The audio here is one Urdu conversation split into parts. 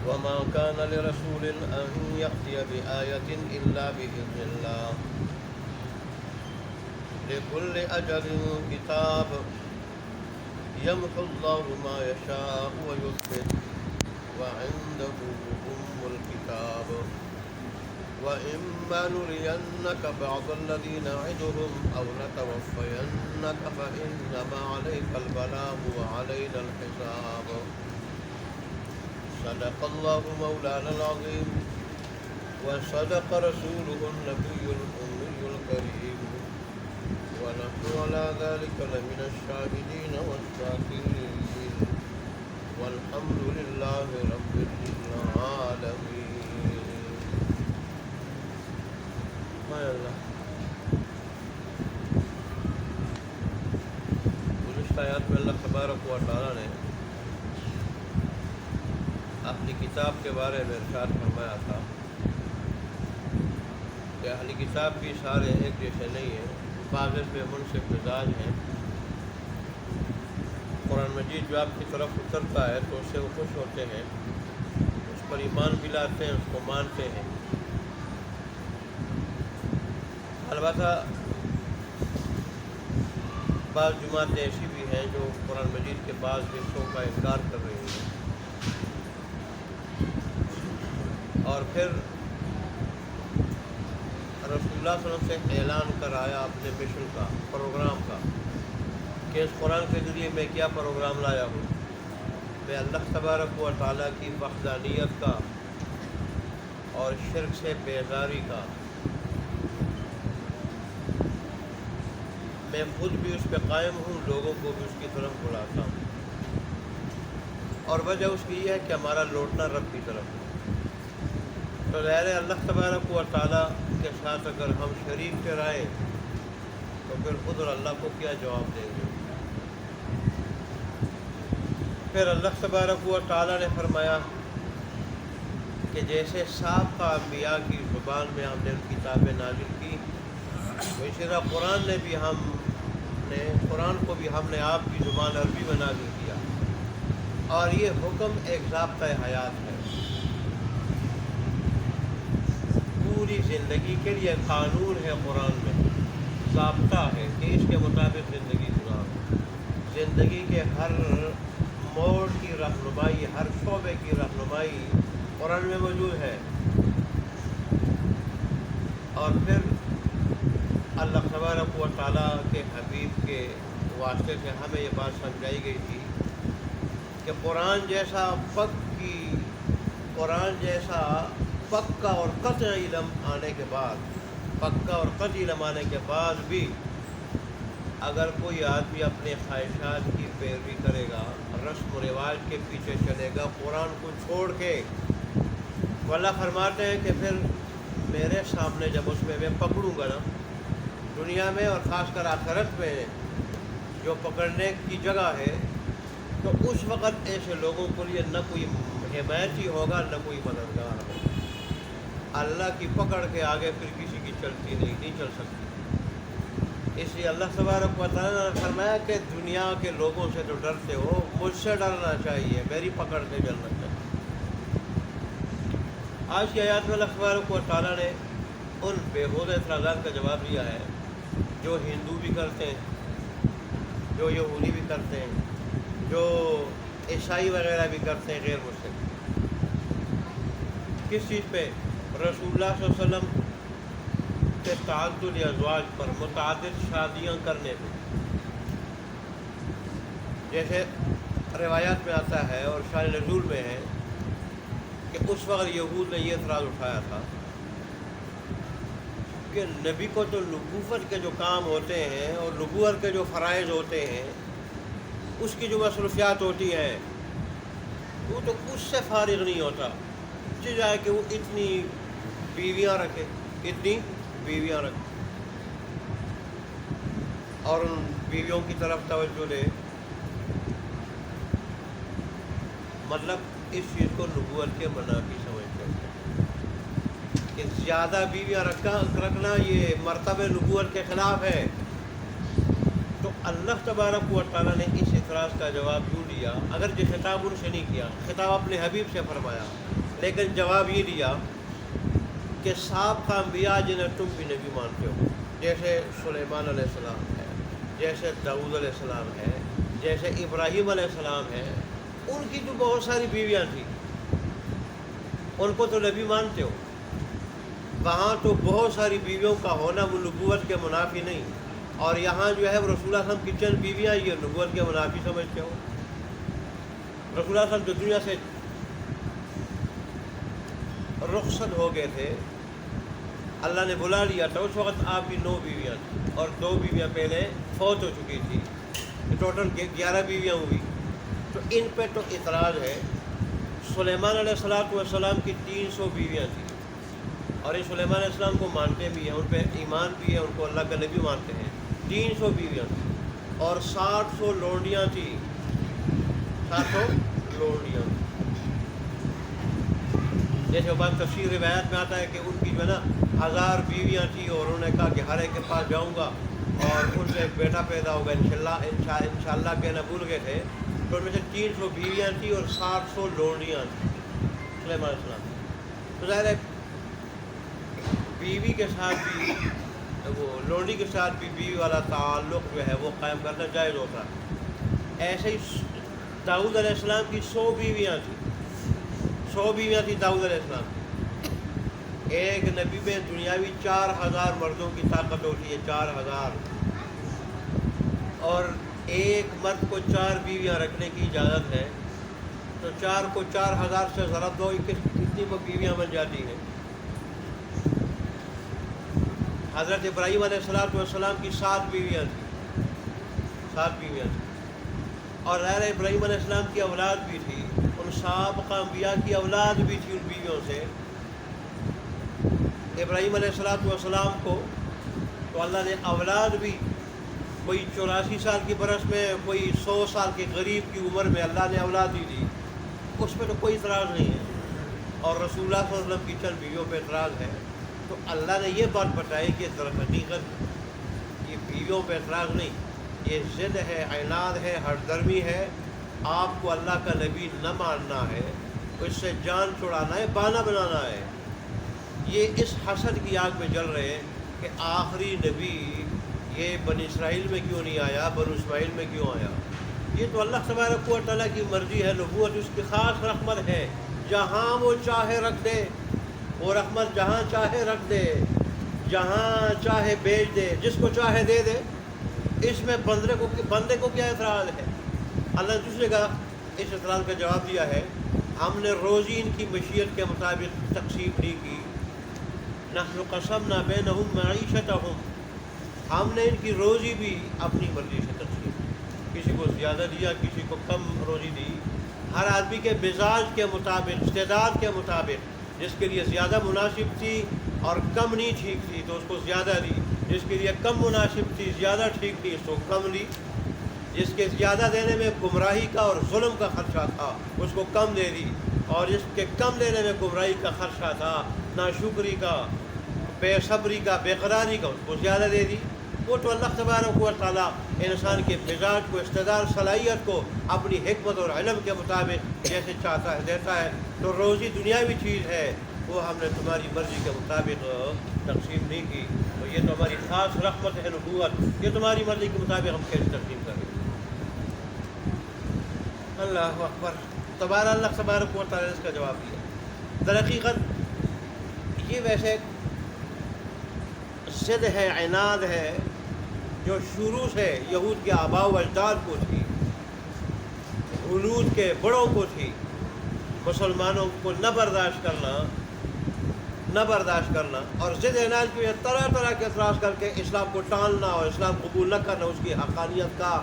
وما كان لرسول أن يأتي بآية إلا بإذن الله لكل أجل كتاب يمحو الله ما يشاء ويثبت وعنده أم الكتاب وإما نرينك بعض الذي نعدهم أو نتوفينك فإنما عليك البلاغ وعلينا الحساب صدق الله مولانا العظيم وصدق رسوله النبي الأمي الكريم ونحن على ذلك لمن الشاهدين والشاكرين والحمد لله رب العالمين. ما اللہ گزشتہ آیات میں اللہ تبارک و تعالیٰ نے اہلی کتاب کے بارے میں ارشاد فرمایا تھا کہ اہلی کتاب بھی سارے ایک جیسے نہیں ہیں، بعض میں منصف مزاج ہیں. قرآن مجید جو آپ کی طرف اترتا ہے تو اس سے وہ خوش ہوتے ہیں، اس پر ایمان بھی لاتے ہیں، اس کو مانتے ہیں. البتہ بعض جماعتیں ایسی بھی ہیں جو قرآن مجید کے بعض حصوں کا انکار کر رہی ہیں اور پھر رسول اللہ صلی اللہ علیہ وسلم سے اعلان کرایا اپنے مشن کا، پروگرام کا، کہ اس قرآن کے ذریعے میں کیا پروگرام لایا ہوں. میں اللہ تبارک و تعالیٰ کی وحدانیت کا اور شرک سے بیزاری کا، میں خود بھی اس پہ قائم ہوں، لوگوں کو بھی اس کی طرف بلاتا ہوں. اور وجہ اس کی یہ ہے کہ ہمارا لوٹنا رب کی طرف ہے. تو ظاہر ہے اللہ تبارک و تعالیٰ کے ساتھ اگر ہم شریک ٹھہرائیں تو پھر خود اور اللہ کو کیا جواب دیں گے. پھر اللہ تبارک و تعالیٰ نے فرمایا کہ جیسے سابقہ انبیاء کی زبان میں ہم نے کتابیں نازل کی، اسی طرح قرآن کو بھی ہم نے آپ کی زبان عربی میں نازل کیا. اور یہ حکم ایک ضابطۂ حیات ہے، پوری زندگی کے لیے قانون ہے. قرآن میں ضابطہ ہے کہ اس کے مطابق زندگی گزارو. زندگی کے ہر موڑ کی رہنمائی، ہر شعبے کی رہنمائی قرآن میں موجود ہے. اور پھر اللہ تبارک و تعالیٰ کے حبیب کے واسطے سے ہمیں یہ بات سمجھائی گئی تھی کہ قرآن جیسا پکا اور قطعی علم آنے کے بعد بھی اگر کوئی آدمی اپنے خواہشات کی پیروی کرے گا، رسم و رواج کے پیچھے چلے گا، قرآن کو چھوڑ کے، تو اللہ فرماتے ہیں کہ پھر میرے سامنے جب اس میں پکڑوں گا نا، دنیا میں اور خاص کر آخرت میں جو پکڑنے کی جگہ ہے، تو اس وقت ایسے لوگوں کے لیے نہ کوئی حمایتی ہوگا نہ کوئی مددگار ہوگا. اللہ کی پکڑ کے آگے پھر کسی کی چلتی نہیں چل سکتی. اس لیے اللہ تبارک و تعالیٰ نے فرمایا کہ دنیا کے لوگوں سے جو ڈرتے ہو، مجھ سے ڈرنا چاہیے، میری پکڑ سے چلنا چاہیے. آج کی آیات میں اللہ تبارک و تعالیٰ نے ان بےہودہ اعتراضات کا جواب دیا ہے جو ہندو بھی کرتے ہیں، جو یہودی بھی کرتے ہیں، جو عیسائی وغیرہ بھی کرتے ہیں، غیر مسلم. کس چیز پہ؟ رسول اللہ صلی اللہ علیہ وسلم کے تعدد ازواج پر، متعدد شادیاں کرنے پہ. جیسے روایات میں آتا ہے اور شان نزول میں ہے کہ اس وقت یہود نے یہ اعتراض اٹھایا تھا کہ نبی کو تو نبوت کے جو کام ہوتے ہیں اور نبوت کے جو فرائض ہوتے ہیں، اس کی جو مصروفیات ہوتی ہیں، وہ تو اس سے فارغ نہیں ہوتا. چاہے کہ وہ اتنی بیویاں رکھے اور ان بیویوں کی طرف توجہ دے. مطلب اس چیز کو نبوت کے منافی سمجھتے ہیں کہ زیادہ بیویاں رکھنا یہ مرتبہ نبوت کے خلاف ہے. تو اللہ تبارک و تعالیٰ نے اس اعتراض کا جواب یوں دیا، اگرچہ خطاب ان سے نہیں کیا، خطاب اپنے حبیب سے فرمایا، لیکن جواب یہ دیا کہ سابقہ انبیاء جنہیں تم بھی نبی مانتے ہو، جیسے سلیمان علیہ السلام ہے، جیسے داؤد علیہ السلام ہے، جیسے ابراہیم علیہ السلام ہے، ان کی تو بہت ساری بیویاں تھیں، ان کو تو نبی مانتے ہو۔ وہاں تو بہت ساری بیویوں کا ہونا وہ نبوت کے منافی نہیں، اور یہاں جو ہے وہ رسول اللہ صلی اللہ علیہ وسلم کی چند بیویاں یہ نبوت کے منافی سمجھتے ہو۔ رسول اللہ صلی اللہ علیہ وسلم جو دنیا سے رخصت ہو گئے تھے، اللہ نے بلا لیا تھا، اس وقت آپ کی 9 بیویاں تھیں اور 2 بیویاں پہلے فوت ہو چکی تھی، ٹوٹل 11 بیویاں ہوئی۔ تو ان پہ تو اعتراض ہے۔ سلیمان علیہ السلام کی 300 بیویاں تھیں، اور یہ سلیمان علیہ السلام کو مانتے بھی ہیں، ان پہ ایمان بھی ہے، ان کو اللہ کا نبی مانتے ہیں۔ 300 بیویاں تھیں اور 700 لونڈیاں تھیں، 700 لونڈیاں۔ جیسے بعض تفسیر روایات میں آتا ہے کہ ان کی جو ہے نا 1000 بیویاں تھیں، اور انہوں نے کہا کہ ہر ایک کے پاس جاؤں گا اور ان سے ایک بیٹا پیدا ہوگا انشاءاللہ کہنا بھول گئے تھے، تو ان میں سے 300 بیویاں تھیں اور 700 لونڈیاں تھیں سلیمان علیہ السلام۔ تو ظاہر ہے بیوی کے ساتھ بھی وہ لونڈی کے ساتھ بھی بیوی والا تعلق جو ہے وہ قائم کرنا جائز ہوتا ہے۔ ایسے ہی داؤد علیہ السلام کی 100 بیویاں تھیں، 100 بیویاں تھیں داؤد علیہ السلام کی۔ ایک نبی میں دنیاوی 4000 مردوں کی طاقت ہوتی ہے، 4000، اور ایک مرد کو 4 بیویاں رکھنے کی اجازت ہے، تو 4 کو 4000 سے ضرب دو، کتنی وہ بیویاں بن جاتی ہیں۔ حضرت ابراہیم علیہ السلام کی 7 بیویاں تھیں، 7 بیویاں تھیں، اور ظاہر ابراہیم علیہ السلام کی اولاد بھی تھی، ان سابقہ انبیاء کی اولاد بھی تھی ان بیویوں سے۔ ابراہیم علیہ السلام کو تو اللہ نے اولاد بھی، کوئی 84 سال کی برس میں، کوئی 100 سال کے قریب کی عمر میں اللہ نے اولاد دی تھی، اس پہ تو کوئی اعتراض نہیں ہے، اور رسول اللہ صلی اللہ علیہ وسلم کی چند بیویوں پہ اعتراض ہے۔ تو اللہ نے یہ بات بتائی کہ در حقیقت یہ بیویوں پہ اعتراض نہیں، یہ ضد ہے، عناد ہے، ہٹ درمی ہے، آپ کو اللہ کا نبی نہ ماننا ہے، اس سے جان چھڑانا ہے، بہانہ بنانا ہے۔ یہ اس حسد کی آگ میں جل رہے ہیں کہ آخری نبی یہ بنی اسرائیل میں کیوں نہیں آیا، بنو اسماعیل میں کیوں آیا۔ یہ تو اللہ تبارک و تعالیٰ کی مرضی ہے، نبوت اس کی خاص رحمت ہے، جہاں وہ چاہے رکھ دے، وہ رحمت جہاں چاہے رکھ دے، جہاں چاہے بیچ دے، جس کو چاہے دے دے۔ اس میں بندے کو کیا اعتراض ہے؟ اللہ نے دوسرے کا اس اعتراض کا جواب دیا ہے، ہم نے روزی ان کی مشیت کے مطابق تقسیم نہیں کی، نحن قسمنا بینہم معیشتہم، ہم نے ان کی روزی بھی اپنی مرضی سے تقسیم کی، کسی کو زیادہ دیا، کسی کو کم روزی دی، ہر آدمی کے مزاج کے مطابق، استعداد کے مطابق، جس کے لیے زیادہ مناسب تھی اور کم نہیں ٹھیک تھی تو اس کو زیادہ دی، جس کے لیے کم مناسب تھی، زیادہ ٹھیک تھی، اس کو کم لی، جس کے زیادہ دینے میں گمراہی کا اور ظلم کا خدشہ تھا اس کو کم دے دی، اور جس کے کم دینے میں گمراہی کا خدشہ تھا، ناشکری کا، بے صبری کا، بے قراری کا، اس کو زیادہ دے دی۔ وہ تو اللہ تبارک و تعالیٰ انسان کے مزاج کو، استعداد، صلاحیت کو اپنی حکمت اور علم کے مطابق جیسے چاہتا ہے دیتا ہے۔ تو روزی دنیاوی چیز ہے، وہ ہم نے تمہاری مرضی کے مطابق تقسیم نہیں کی، تو یہ تو ہماری خاص رحمت ہے نبوت، یہ تمہاری مرضی کے مطابق ہم کیسے تقسیم کریں۔ اللہ اکبر، دوبارہ اللہ تبارک و تعالیٰ نے اس کا جواب دیا۔ در حقیقت یہ ویسے ضد ہے، عناد ہے، جو شروع سے یہود کے آباء و اجداد کو تھی، ہنود کے بڑوں کو تھی، مسلمانوں کو نہ برداشت کرنا اور ضد عناد کی طرح طرح کے اعتراض کر کے اسلام کو ٹالنا اور اسلام قبول نہ کرنا، اس کی حقانیت کا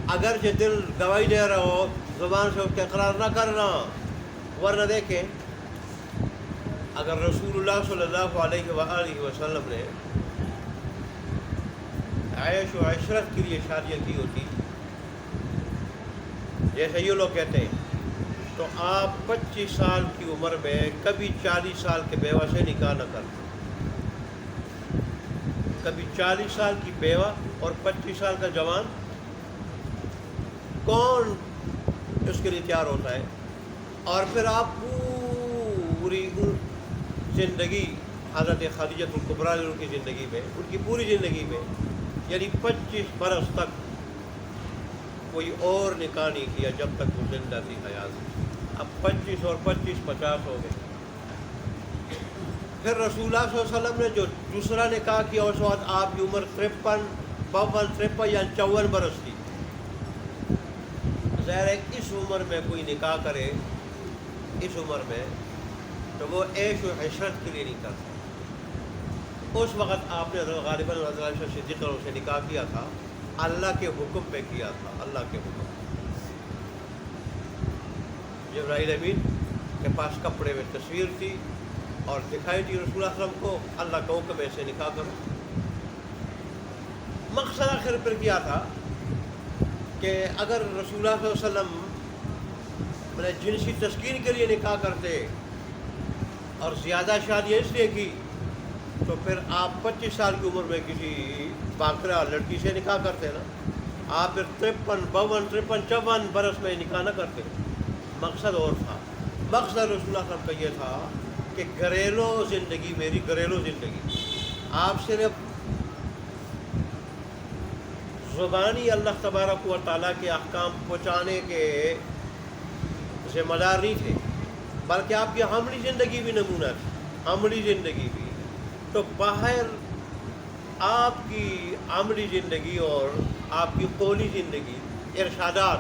اگرچہ دل گواہی دے رہا ہو، زبان سے اس کے اقرار نہ کرنا۔ ورنہ دیکھیں، اگر رسول اللہ صلی اللہ علیہ وآلہ وسلم نے عیش و عشرت کے لیے شادیاں کی ہوتی، جیسے یہ لوگ کہتے ہیں، تو آپ 25 سال کی عمر میں کبھی 40 سال کے بیوہ سے نکاح نہ کرتے، کبھی 40 سال کی بیوہ اور 25 سال کا جوان کون اس کے لیے تیار ہوتا ہے؟ اور پھر آپ پوری زندگی حضرت خدیجہ الکبریٰ کی زندگی میں، ان کی پوری زندگی میں، یعنی 25 برس تک کوئی اور نکاح نہیں کیا جب تک وہ زندہ تھی حیات۔ اب 25 اور 25 50 ہو گئے۔ پھر رسول اللہ صلی اللہ علیہ وسلم نے جو دوسرا نکاح کیا اس وقت آپ کی عمر 53 53 یا 54 برس تھی۔ ظاہر ہے اس عمر میں کوئی نکاح کرے، اس عمر میں، تو وہ عیش و عشرت کے لیے نہیں کرتا۔ اس وقت آپ نے غالباً حضرت صدیق سے نکاح کیا تھا، اللہ کے حکم پہ کیا تھا، اللہ کے حکم۔ جبرائیل امین کے پاس کپڑے میں تصویر تھی اور دکھائی تھی رسول اللہ صلی اللہ علیہ وسلم کو، اللہ کا حکم ایسے نکاح کرو۔ مقصد آخر پر کیا تھا کہ اگر رسول اللہ صلی اللہ علیہ وسلم جنسی تسکین کے لیے نکاح کرتے اور زیادہ شادیاں اس لیے کی، تو پھر آپ 25 سال کی عمر میں کسی باکرہ لڑکی سے نکاح کرتے نا، آپ پھر 53 52 53 54 برس میں نکاح نہ کرتے۔ مقصد اور تھا، مقصد رسول اللہ صلی اللہ علیہ وسلم کا یہ تھا کہ گھریلو زندگی، میری گھریلو زندگی، آپ صرف زبانی اللہ تبارک و تعالیٰ کے احکام پہنچانے کے ذمہ دار نہیں تھے، بلکہ آپ کی عملی زندگی بھی نمونہ تھی، عملی زندگی بھی۔ تو باہر آپ کی عملی زندگی اور آپ کی قولی زندگی، ارشادات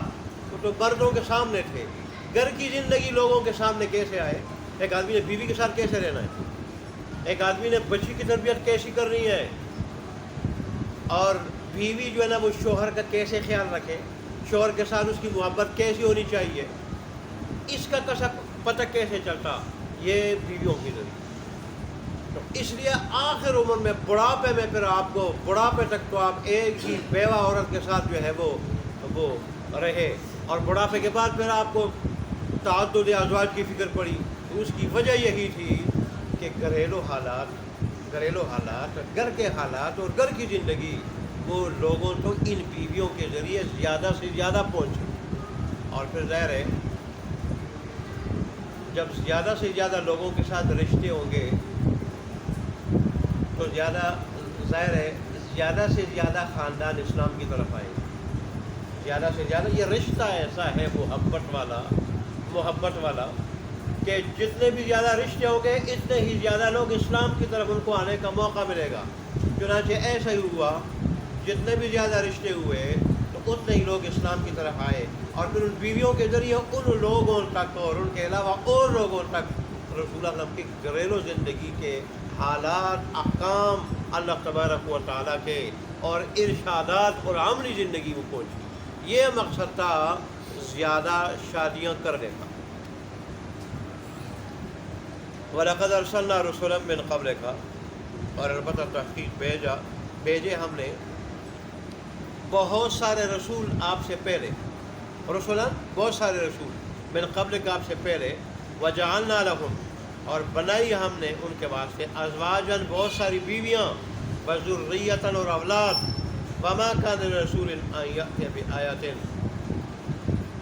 تو مردوں کے سامنے تھے۔ گھر کی زندگی لوگوں کے سامنے کیسے آئے؟ ایک آدمی نے بیوی کے ساتھ کیسے رہنا ہے، ایک آدمی نے بچی کی تربیت کیسی کرنی ہے، اور بیوی جو ہے نا وہ شوہر کا کیسے خیال رکھے، شوہر کے ساتھ اس کی محبت کیسی ہونی چاہیے، اس کا پتہ کیسے چلتا؟ یہ بیویوں کی ذریعے۔ تو اس لیے آخر عمر میں، بڑھاپے میں، پھر آپ کو بڑھاپے تک تو آپ ایک ہی بیوہ عورت کے ساتھ جو ہے وہ رہے، اور بڑھاپے کے بعد پھر آپ کو تعدد ازواج کی فکر پڑی۔ تو اس کی وجہ یہی تھی کہ گھریلو حالات، گھر کے حالات اور گھر کی زندگی وہ لوگوں تو ان بیویوں کے ذریعے زیادہ سے زیادہ پہنچے۔ اور پھر ظاہر ہے جب زیادہ سے زیادہ لوگوں کے ساتھ رشتے ہوں گے تو ظاہر ہے زیادہ سے زیادہ خاندان اسلام کی طرف آئیں گے، زیادہ سے زیادہ۔ یہ رشتہ ایسا ہے محبت والا کہ جتنے بھی زیادہ رشتے ہوں گے اتنے ہی زیادہ لوگ اسلام کی طرف ان کو آنے کا موقع ملے گا۔ چنانچہ ایسا ہی ہوا، جتنے بھی زیادہ رشتے ہوئے تو اتنے ہی لوگ اسلام کی طرف آئے، اور پھر ان بیویوں کے ذریعے ان لوگوں تک اور ان کے علاوہ اور لوگوں تک رسول اللہ صلی اللہ علیہ وسلم کی گھریلو زندگی کے حالات، احکام اللہ تبارک و تعالیٰ کے اور ارشادات اور عملی زندگی میں پہنچی۔ یہ مقصد تھا زیادہ شادیاں کرنے کا۔ وَلَقَدْ أَرْسَلْنَا رُسُلًا مِّن قَبْلِكَ، اور البتہ تحقیق بھیجے ہم نے بہت سارے رسول آپ سے پہلے، رسولاً بہت سارے رسول، من قبل کا آپ سے پہلے، وجعلنا لہم، اور بنائی ہم نے ان کے واسطے، ازواجاً بہت ساری بیویاں، وذریۃً اور اولاد، وما کان لرسول ان یأتی بآیۃ،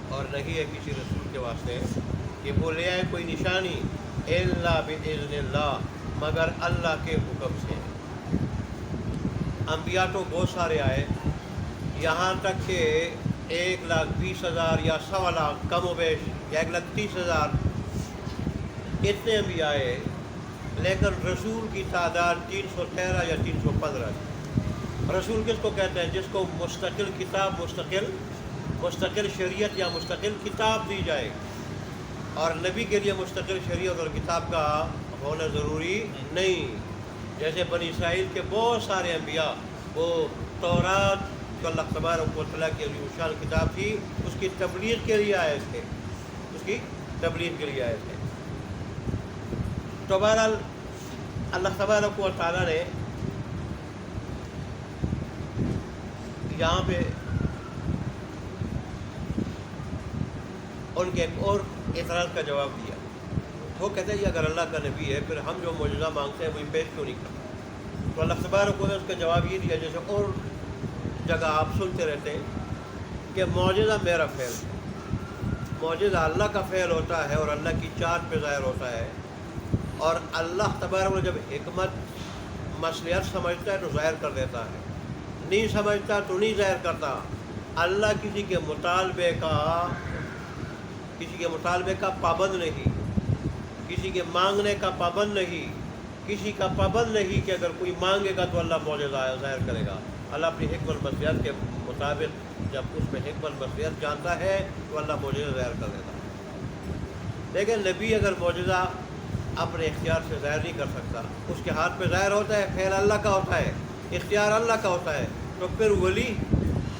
اور نہیں ہے کسی رسول کے واسطے کہ وہ لے آئے کوئی نشانی، الا باذن اللہ، مگر اللہ کے حکم سے۔ انبیاء تو بہت سارے آئے، یہاں تک کہ 1,20,000 یا 1,00,000 کم و بیش، یا 1,30,000 اتنے انبیاء آئے، لیکن رسول کی تعداد 313 یا 315 تھی۔ رسول کس کو کہتے ہیں؟ جس کو مستقل کتاب، مستقل شریعت یا مستقل کتاب دی جائے، اور نبی کے لیے مستقل شریعت اور کتاب کا ہونا ضروری نہیں۔ جیسے بنی اسرائیل کے بہت سارے انبیاء، وہ تورات جو اللہ تبارک و تعالیٰ کی عظیم الشان کتاب تھی، اس کی تبلیغ کے لیے آئے تھے، تو بہرحال اللہ تبارک و تعالیٰ نے یہاں پہ ان کے ایک اور اعتراض کا جواب دیا۔ وہ کہتے ہیں اگر اللہ کا نبی ہے پھر ہم جو معجزہ مانگتے ہیں وہی پیش کیوں نہیں کرتے؟ تو اللہ تبارک و تعالیٰ نے اس کا جواب یہ دیا، جیسے اور جگہ آپ سنتے رہتے ہیں کہ معجزہ میرا فعل ہے، معجزہ اللہ کا فعل ہوتا ہے اور اللہ کی چاہت پہ ظاہر ہوتا ہے، اور اللہ تبارک و جب حکمت مصلحت سمجھتا ہے تو ظاہر کر دیتا ہے، نہیں سمجھتا تو نہیں ظاہر کرتا۔ اللہ کسی کے مطالبے کا پابند نہیں، کسی کے مانگنے کا پابند نہیں، کسی کا پابند نہیں کہ اگر کوئی مانگے گا تو اللہ معجزہ ظاہر کرے گا۔ اللہ اپنی حکمت مصلحت کے مطابق جب اس میں حکمت مصلحت جانتا ہے تو اللہ معجزہ ظاہر کر دیتا ہے۔ لیکن نبی اگر معجزہ اپنے اختیار سے ظاہر نہیں کر سکتا، اس کے ہاتھ پہ ظاہر ہوتا ہے، فعل اللہ کا ہوتا ہے، اختیار اللہ کا ہوتا ہے، تو پھر ولی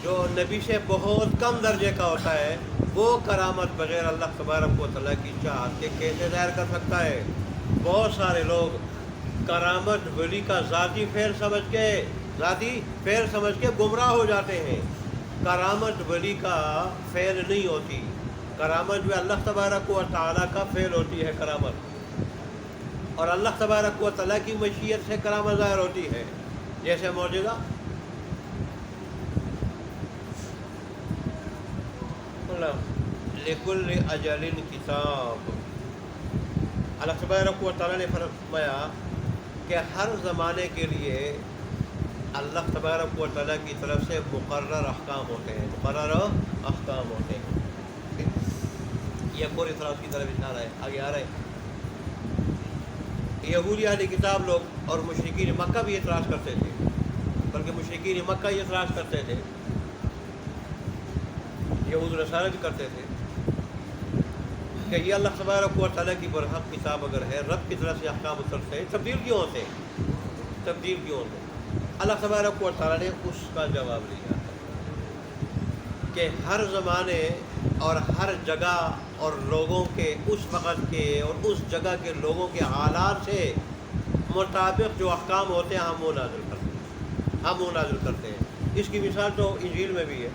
جو نبی سے بہت کم درجے کا ہوتا ہے وہ کرامت بغیر اللہ تبارک و تعالیٰ کی چاہت کے کیسے ظاہر کر سکتا ہے؟ بہت سارے لوگ کرامت ولی کا ذاتی فعل سمجھ کے گمراہ ہو جاتے ہیں۔ کرامت ولی کا فعل نہیں ہوتی، کرامت جو اللہ تبارک و تعالیٰ کا فعل ہوتی ہے کرامت، اور اللہ تبارک و تعالیٰ کی مشیت سے کرامت ظاہر ہوتی ہے۔ جیسے معجزہ لکل اجل کتاب، اللہ تبارک و تعالیٰ نے فرمایا کہ ہر زمانے کے لیے اللہ تبارک و تعالیٰ کی طرف سے مقرر احکام ہوتے ہیں، یہ پوری طرح اس کی طرف اشارہ ہے، آگے آ رہے ہیں۔ یہودی اہل کتاب لوگ اور مشرکین مکہ بھی اعتراض کرتے تھے، بلکہ مشرکین مکہ ہی اعتراض کرتے تھے، یہود و نصارہ بھی کرتے تھے کہ یہ اللہ تبارک و تعالیٰ کی برحق کتاب اگر ہے، رب کی طرف سے احکام اترتے ہیں، تبدیل کیوں ہوتے ہیں؟ اللہ تبارک و تعالیٰ نے اس کا جواب دیا کہ ہر زمانے اور ہر جگہ اور لوگوں کے اس وقت کے اور اس جگہ کے لوگوں کے حالات سے مطابق جو احکام ہوتے ہیں ہم وہ نازل کرتے ہیں۔ اس کی مثال تو انجیل میں بھی ہے۔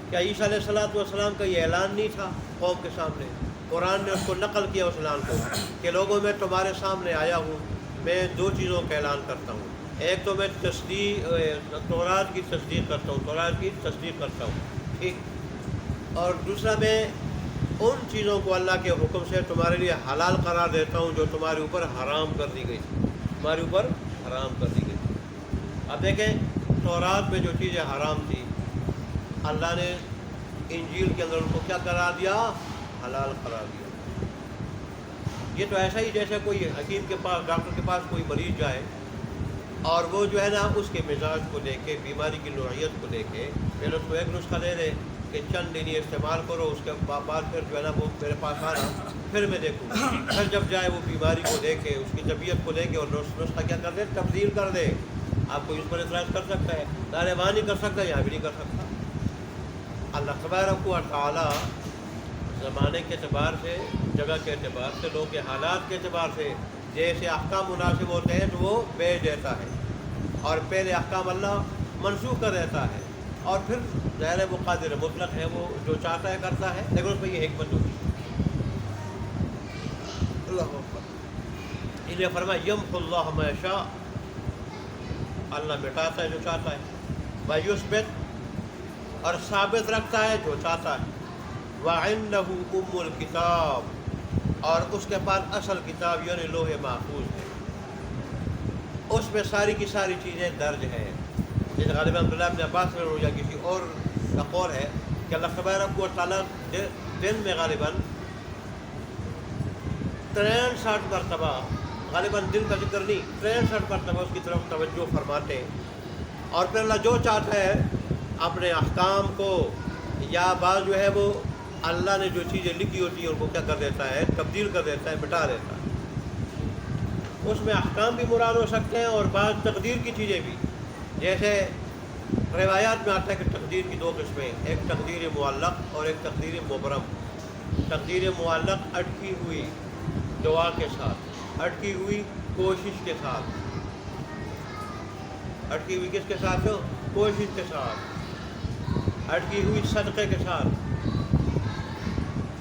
کیا عیسیٰ علیہ السلام کا یہ اعلان نہیں تھا قوم کے سامنے؟ قرآن نے اس کو نقل کیا اس اعلان کو کہ لوگوں میں تمہارے سامنے آیا ہوں، میں دو چیزوں کا اعلان کرتا ہوں، ایک تو میں تورات کی تصدیق کرتا ہوں، ٹھیک، اور دوسرا میں ان چیزوں کو اللہ کے حکم سے تمہارے لیے حلال قرار دیتا ہوں جو تمہارے اوپر حرام کر دی گئی تھی۔ اب دیکھیں، تورات میں جو چیزیں حرام تھی اللہ نے انجیل کے اندر ان کو کیا قرار دیا؟ حلال قرار دیا۔ یہ تو ایسا ہی جیسے کوئی حکیم کے پاس، ڈاکٹر کے پاس کوئی مریض جائے اور وہ جو ہے نا اس کے مزاج کو دیکھ کے، بیماری کی نوعیت کو دیکھ کے پھر اس کو ایک نسخہ دے دے کہ چند دن یہ استعمال کرو، اس کے بعد پھر جو ہے نا وہ میرے پاس آنا، پھر میں دیکھوں۔ پھر جب جائے وہ بیماری کو دیکھے، اس کی طبیعت کو دیکھے اور نسخہ کیا کر دے؟ تبدیل کر دے۔ آپ کو اس پر اعتراض کر سکتا ہے، دارے وہاں نہیں کر سکتا، یہاں بھی نہیں کر سکتا۔ اللہ تبارک و تعالیٰ زمانے کے اعتبار سے، جگہ کے اعتبار سے، لوگوں کے حالات کے اعتبار سے جیسے احکام مناسب ہوتے ہیں تو وہ بھیج دیتا ہے، اور پہلے احکام اللہ منسوخ کر دیتا ہے، اور پھر ظاہر وہ قادر مطلق ہے، وہ جو چاہتا ہے کرتا ہے، لیکن اس میں یہ حکمت ہوتی ہے۔ اللہ اکبر۔ اس لیے فرمایا یمحو اللہ ما یشاء، اللہ مٹاتا ہے جو چاہتا ہے، ویثبت، اور ثابت رکھتا ہے جو چاہتا ہے، وعنده ام الکتاب، اور اس کے پاس اصل کتاب یعنی لوح محفوظ ہے، اس میں ساری کی ساری چیزیں درج ہیں۔ جیسے غالباً عبداللہ ابن عباس میں یا کسی اور کا قول ہے کہ اللہ تبارک و تعالیٰ دن میں غالباً 63 مرتبہ، غالباً دن کا ذکر نہیں، 63 مرتبہ اس کی طرف توجہ فرماتے ہیں، اور پھر اللہ جو چاہتا ہے اپنے احکام کو، یا بعض جو ہے وہ اللہ نے جو چیزیں لکھی ہوتی ہیں ان کو کیا کر دیتا ہے؟ تبدیل کر دیتا ہے، مٹا دیتا ہے۔ اس میں احکام بھی مراد ہو سکتے ہیں اور بعض تقدیر کی چیزیں بھی، جیسے روایات میں آتا ہے کہ تقدیر کی دو قسمیں، ایک تقدیر معلق اور ایک تقدیر مبرم۔ تقدیر معلق اٹکی ہوئی دعا کے ساتھ، اٹکی ہوئی کوشش کے ساتھ، اٹکی ہوئی کس کے ساتھ ہو؟ کوشش کے ساتھ، اٹکی ہوئی صدقے کے ساتھ۔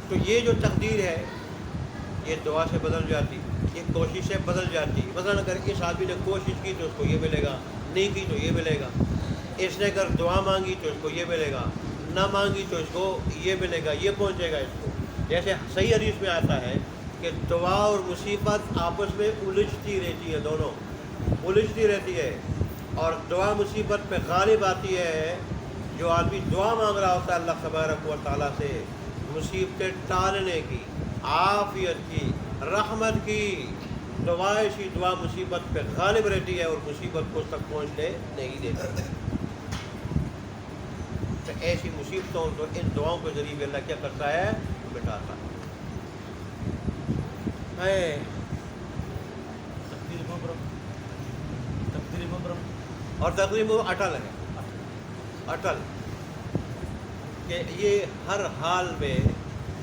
تو یہ جو تقدیر ہے یہ دعا سے بدل جاتی، یہ کوشش سے بدل جاتی۔ مثلا اگر اس آدمی نے کوشش کی تو اس کو یہ ملے گا، نہیں کی تو یہ ملے گا، اس نے اگر دعا مانگی تو اس کو یہ ملے گا، نہ مانگی تو اس کو یہ ملے گا، یہ پہنچے گا اس کو. جیسے صحیح حدیث میں آتا ہے کہ دعا اور مصیبت آپس میں الجھتی رہتی ہے، دونوں الجھتی رہتی ہے، اور دعا مصیبت پہ غالب آتی ہے. جو آدمی دعا مانگ رہا ہوتا ہے اللہ تبارک و تعالیٰ سے مصیبتیں ٹالنے کی، عافیت کی، رحمت کی، دعا ایسی دعا مصیبت پہ غالب رہتی ہے اور مصیبت کو اس تک پہنچنے نہیں دیتی. تو ایسی مصیبتوں کو ان دعاؤں کے ذریعے اللہ کیا کرتا ہے؟ مٹاتا ہے. اور تقریب وہ اٹل ہے، اٹل کہ یہ ہر حال میں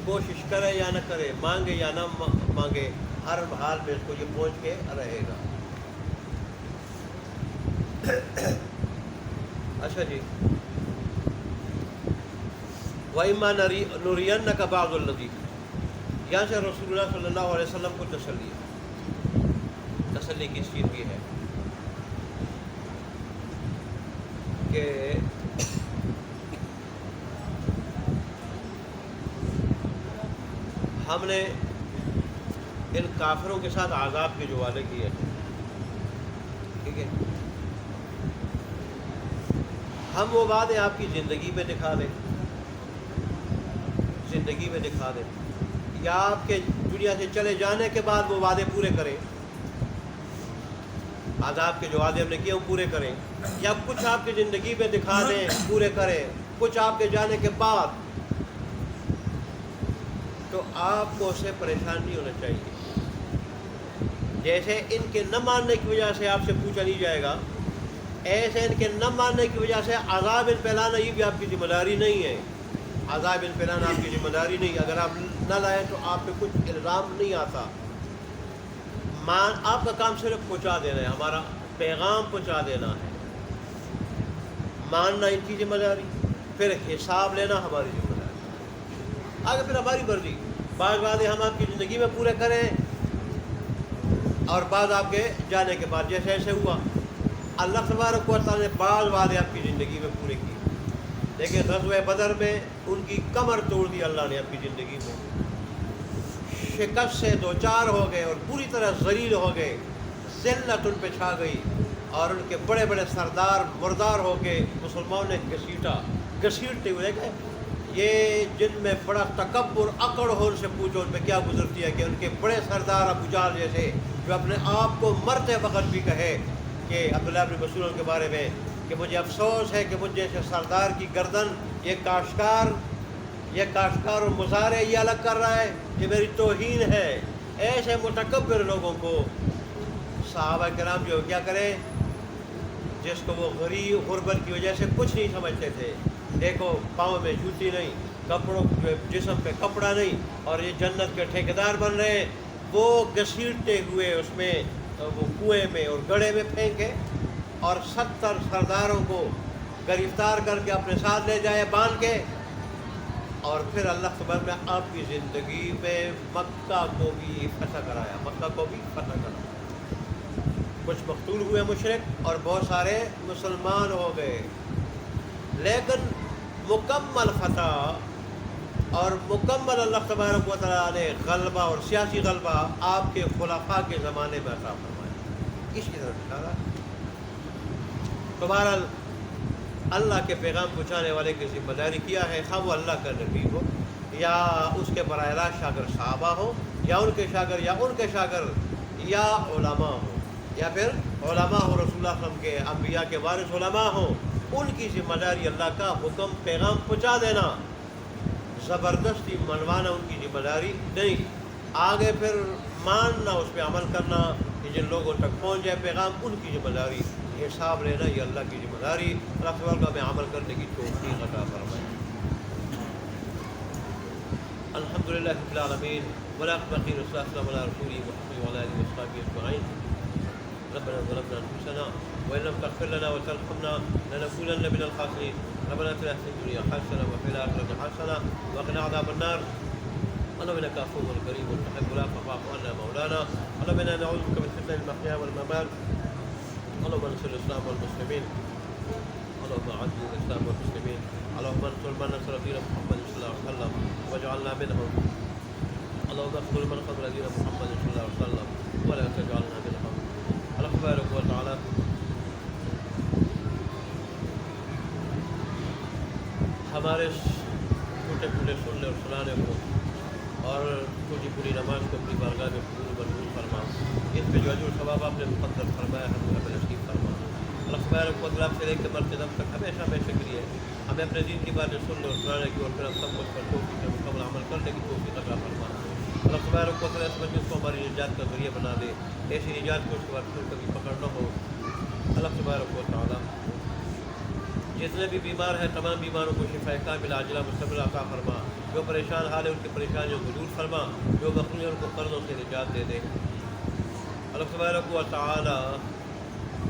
کوشش کرے یا نہ کرے، مانگے یا نہ مانگے، ہر حال میں اس کو یہ پہنچ کے رہے گا. اچھا جی، وَإِمَّا نُرِيَنَّكَ بَعْضَ الَّذِي، یہاں سے رسول اللہ صلی اللہ علیہ وسلم کو تسلی ہے. تسلی کس چیز کی ہے کہ ہم نے ان کافروں کے ساتھ عذاب کے جو وعدے کیے، ٹھیک ہے، ہم وہ وعدے آپ کی زندگی میں دکھا دیں، زندگی میں دکھا دیں، یا آپ کے دنیا سے چلے جانے کے بعد وہ وعدے پورے کریں، عذاب کے جو وعدے ہم نے کیے وہ پورے کریں، یا کچھ آپ کی زندگی میں دکھا دیں پورے کریں، کچھ آپ کے جانے کے بعد. تو آپ کو اس سے پریشان نہیں ہونا چاہیے. جیسے ان کے نہ ماننے کی وجہ سے آپ سے پوچھا نہیں جائے گا، ایسے ان کے نہ ماننے کی وجہ سے عذاب ان پہ لانا یہ بھی آپ کی ذمہ داری نہیں ہے. عذاب ان پہ لانا آپ کی ذمہ داری نہیں. اگر آپ نہ لائیں تو آپ پہ کچھ الزام نہیں آتا. آپ کا کام صرف پہنچا دینا ہے، ہمارا پیغام پہنچا دینا ہے. ماننا ان کی ذمہ داری، پھر حساب لینا ہماری ذمہ داری. آگے پھر ہماری مرضی. بعض وعدے ہم آپ کی زندگی میں پورے کریں اور بعض آپ کے جانے کے بعد، جیسے ایسے ہوا. اللہ تبارک و تعالیٰ نے بعض وعدے آپ کی زندگی میں پورے کیے، لیکن غزوہ بدر میں ان کی کمر توڑ دی اللہ نے اپنی زندگی میں. شکست سے دوچار ہو گئے اور پوری طرح ذلیل ہو گئے، ذلت ان پہ چھا گئی، اور ان کے بڑے بڑے سردار مردار ہو کے مسلمانوں نے گھسیٹتے ہوئے گئے. یہ جن میں بڑا تکبر اکڑ ہو ان سے پوچھو ان پہ کیا گزرتی ہے کہ ان کے بڑے سردار ابو جہل جیسے، جو اپنے آپ کو مرتے وقت بھی کہے کہ عبداللہ بن مسعود کے بارے میں کہ مجھے افسوس ہے کہ مجھ جیسے سردار کی گردن یہ کاشتکار اور مزارع یہ الگ کر رہا ہے، یہ میری توہین ہے. ایسے متکبر لوگوں کو صحابہ کرام جو کیا کرے، جس کو وہ غریب غربت کی وجہ سے کچھ نہیں سمجھتے تھے. دیکھو پاؤں میں جوتی نہیں، کپڑوں جسم پہ کپڑا نہیں، اور یہ جنت کے ٹھیکیدار بن رہے ہیں. وہ گھسیٹتے ہوئے اس میں وہ کنویں میں اور گڑھے میں پھینکے، اور 70 سرداروں کو گرفتار کر کے اپنے ساتھ لے جائے باندھ کے. اور پھر اللہ تبارک نے آپ کی زندگی میں مکہ کو بھی فتح کرایا، مکہ کو بھی فتح کرایا. کچھ مقتول ہوئے مشرک اور بہت سارے مسلمان ہو گئے، لیکن مکمل فتح اور مکمل اللہ تبارک و تعالیٰ نے غلبہ اور سیاسی غلبہ آپ کے خلفاء کے زمانے میں عطا فرمایا. اس کی طرف اشارہ. تو بہرحال اللہ کے پیغام پہنچانے والے کی ذمہ داری کیا ہے، خواہ وہ اللہ کا نبی ہو یا اس کے براہ راست شاگرد صحابہ ہو، یا ان کے شاگرد یا علماء ہو، یا پھر علماء ہو رسول اللہ صلی اللہ علیہ وسلم کے انبیاء کے وارث علماء ہوں. ان کی ذمہ داری اللہ کا حکم پیغام پہنچا دینا، زبردستی منوانا ان کی ذمہ داری نہیں. آگے پھر ماننا، اس پہ عمل کرنا کہ جن لوگوں تک پہنچ جائے پیغام، ان کی ذمہ داری. حساب لینا یہ اللہ کی ذمہ داری. اللہ تعالیٰ میں عمل کرنے کی توفیق عطا فرمائے. الحمدللہ رب العالمین والعاقبۃ للمتقین علی رسولہ محمد وعلی آلہ وصحبہ اجمعین. ربنا ظلمنا انفسنا وان لم تغفر لنا وترحمنا لنكونن من الخاسرين. ربنا آتنا في الدنيا حسنة وفي الآخرة حسنة وقنا عذاب النار. اللهم انك عفو كريم تحب العفو فاعف عنا مولانا. اللهم انا نعوذ بك من فتنة المحيا والممات. اللهم انصر الاسلام والمسلمين. اللهم اعز الاسلام والمسلمين اللهم انصر من نصر دين محمد صلى الله عليه وسلم واجعلنا منهم اللهم اغفر من قبل دين محمد صلى الله عليه وسلم ولا تجعلنا منهم اللہ تبارک و تعالیٰ ہمارے ٹوٹے پھوٹے سننے اور سنانے کو اور ٹوٹی پوری نماز کو اپنی بارگاہ میں قبول منظور فرما، اس پہ جو اجر ثواب آپ نے مقدر فرمایا ہم ہمیں نصیب فرما۔ اللہ تبارک و تعالیٰ سے لے کے مرتے دم تک ہمیشہ ہمیشہ کے لیے ہمیں اپنے دین کی باتیں سننے اور سنانے کی اور پھر ہم سب کچھ پر توفیق سے مکمل عمل کرنے کی توفیق عطا فرما۔ اللہ تبارک و تعالیٰ اس مجلس کو ہماری نجات کا ذریعہ بنا دے، ایسی نجات کو اس کے بعد پھر کبھی پکڑ نہ ہو۔ اللہ تبارک و تعالیٰ جتنے بھی بیمار ہیں تمام بیماروں کو شفا کامل عاجلہ مستقبل عطا فرما، جو پریشان حال ہے ان کی پریشانیوں کو دور فرما، جو مخلوق ہیں ان کو قرضوں سے نجات دے دے۔ اللہ تبارک و تعالیٰ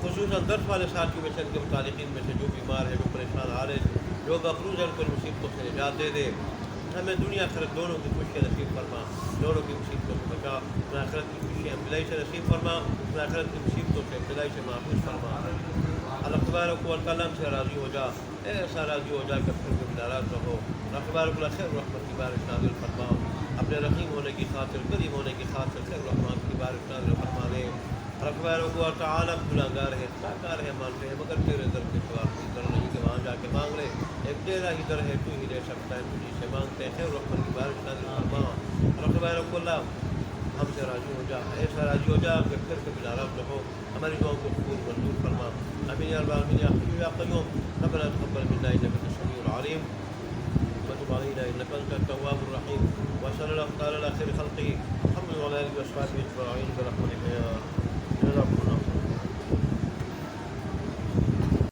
خصوصاً درس والے ساتھیوں میں سے ان کے متعلقین میں سے جو بیمار ہے، جو پریشان حال ہے، جو مخلوق ہیں ان کو مصیبتوں سے نجات دے دے۔ ہمیں دنیا آخرت دونوں کی خوشیاں نصیب فرما، دونوں کی مصیبتوں سے بچا، اپنے آخرت کی خوشیاں ابتلائی سے نصیب فرما، اپنے آخرت کی مصیبتوں سے ابتلائی سے محفوظ فرما۔ اللہ تبارک و تعالیٰ سے راضی ہو جا، ایسا راضی ہو جا کہ پھر کبھی ناراض نہ ہو۔ اللہ تبارک و خیر رحمت کی بارش نازل فرما، اپنے رحیم ہونے کی خاطر، کریم ہونے کی خاطر خیر رحمت کی بارش نازل فرما دے۔ اللہ تبارک و تعالیٰ گناہگار ہے، خطاکار ہے، مانتے ہیں مگر تیرے در کے سوا کوئی در نہیں کہ وہاں جا کے مانگ لے، ایک تیرا ہی در ہے، تو ہی دے سکتا ہے، تجھی سے مانگتے ہیں، خیر رحمت کی بارش نازل فرما۔ اللہ تبارک و اللہ ہم سے راضی ہو جا، ایسا راضی ہو جا کہ پھر کبھی ناراض نہ ہو، ہماری دعاؤں کو قبول منظور فرما۔ آمین یا رب العالمین یا حی یا قیوم ربنا تقبل منا انک انت السمیع العلیم وتب علینا انک انت التواب الرحیم وصلی اللہ تعالی علی خیر خلقہ محمد وعلی آلہ وصحبہ اجمعین برحمتک یا